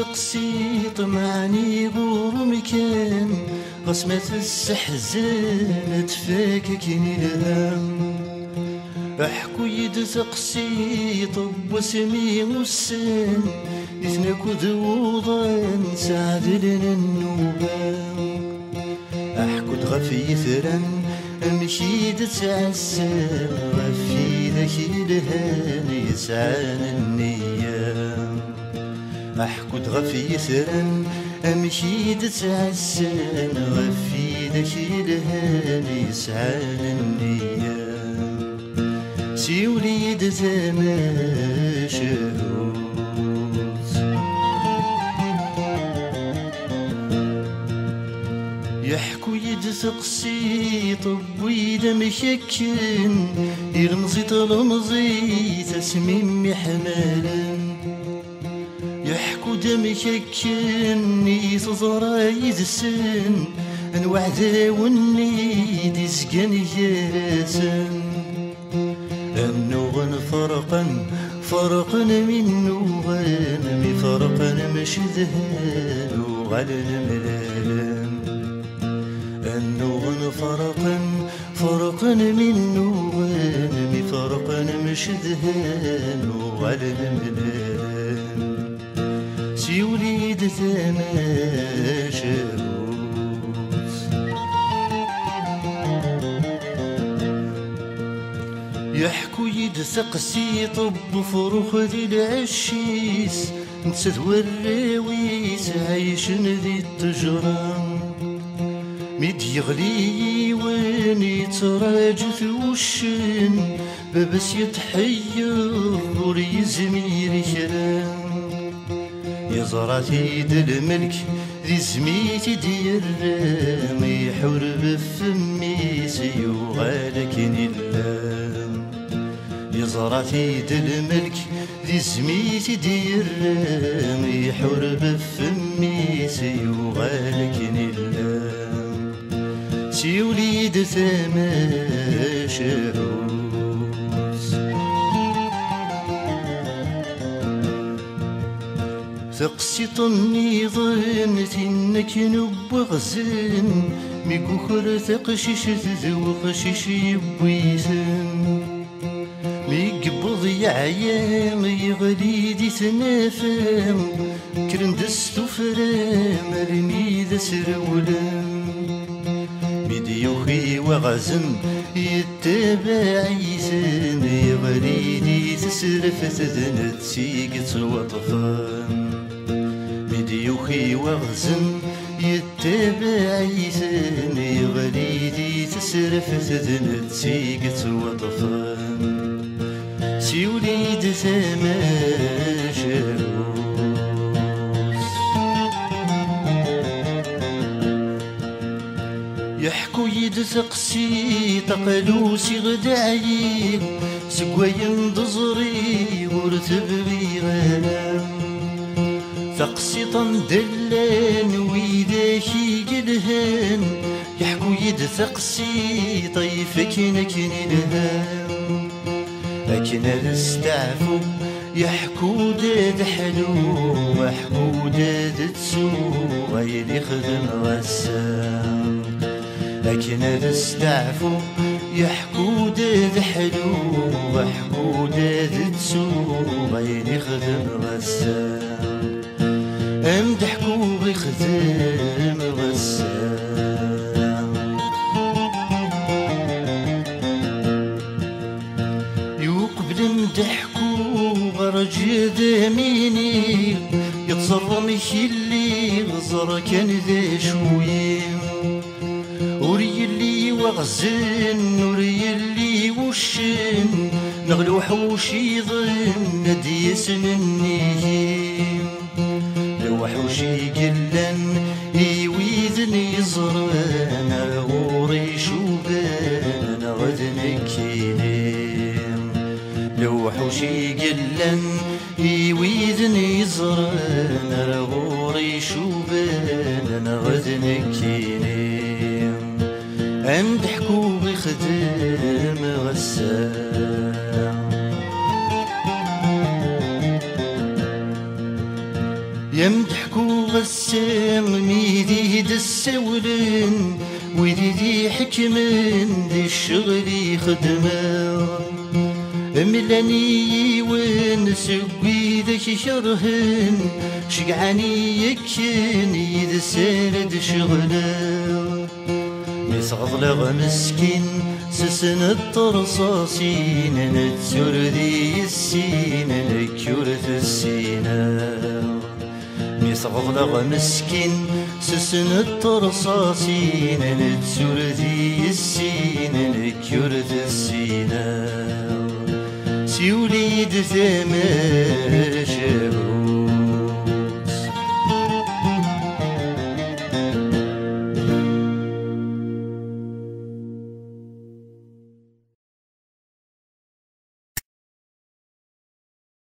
تقسي طمعني غور مكان غصمة السحزان تفاككني الهام احكو يد تقسي طب وسمي والسان إذنك ذوضان سعد لنا النوبان احكو غفي ثرا امشي تتعسى غفي ذاك الهان يسعان النيام احكو غفي ثرا امشي تتعسى غفي ذاك الهان يسعان النيام سي وليد تماشى يحكو يد تقسي طب ويدا مشكن يرمزي تلمزي تسميم محمالا يحكو دم شكن يتضرى يدسن انوعدا ونيد يسقن جراسن النوغن فرقا منو غنمي فرقا مشدهان وغلى الملالم النوغن فرقا منو غنمي فرقا مشدهان وغلى الملالم سي وليد تماشى يحكو يد ثقسي طب فروخ ذي العشيس نسد والراويس عايشن ذي التجران ميد يغلي وين يتراجث وشن ببس يتحير وريزمير كلام يزرعتي د الملك ذي زميتي ديال الرام يحور بفمي سيوغالكن اللام يزرعتي د الملك ذي زميتي ديال الرام يحور بفمي سيوغالكن اللام سي وليد تماشى تقسي طني ظنت انك نبغزن ميكوخر تقشيش تذوقشيش يبويثن ميقبض يعيام يغلي دي تنافم كرندستو فرام رمي ذا سرولم ميديوخي وغزن يتبع يسن يغلي دي تسرف تذنت سيقت وطفان ميديوخي وغزن يتبع يسن يغلي دي تسرف تذنت سيقت وطفان سي وليد تماشى يحكو يد تقسي تقلوسي غدايب سقوين ضزري ورتبغي غنام تقسي طندلان ويداكي قلهان يحكو يد تقسي طيفك نكن الهام لكن الاستعفو يحكو داد حلو وحكو داد تسو غير يخدم غسام لكن الاستعفو يحكو داد حلو وحكو داد تسو غير يخدم غسام امدحكو بيخدم غسام يقبل مدحكو غرج داميني يتصرم اللي غزر كان ذا شويه وري اللي وغزن وري اللي وشن نغلو حوشي ظن ديسن النيم لو حوشي قلن يويذن يزرن غوري شوبان غدن كيليم لو حوشي قلن يويذن يزرن غوري شوبان غدن كيليم امدحكو بخدم غسام يمدح غسام ميدي السولن ويدي حكمن دي الشغل يخدمه ملاني ونسوي ذاك شرهن شقعاني يكن يدسرد شغله يصغلغ مسكين سسن الطرصاصين نتسور ذي السين نكورة السينة يصغلغ مسكين سسن الطرصاصين نتسور ذي السين نكورة السينة سيوليد ثمر شبه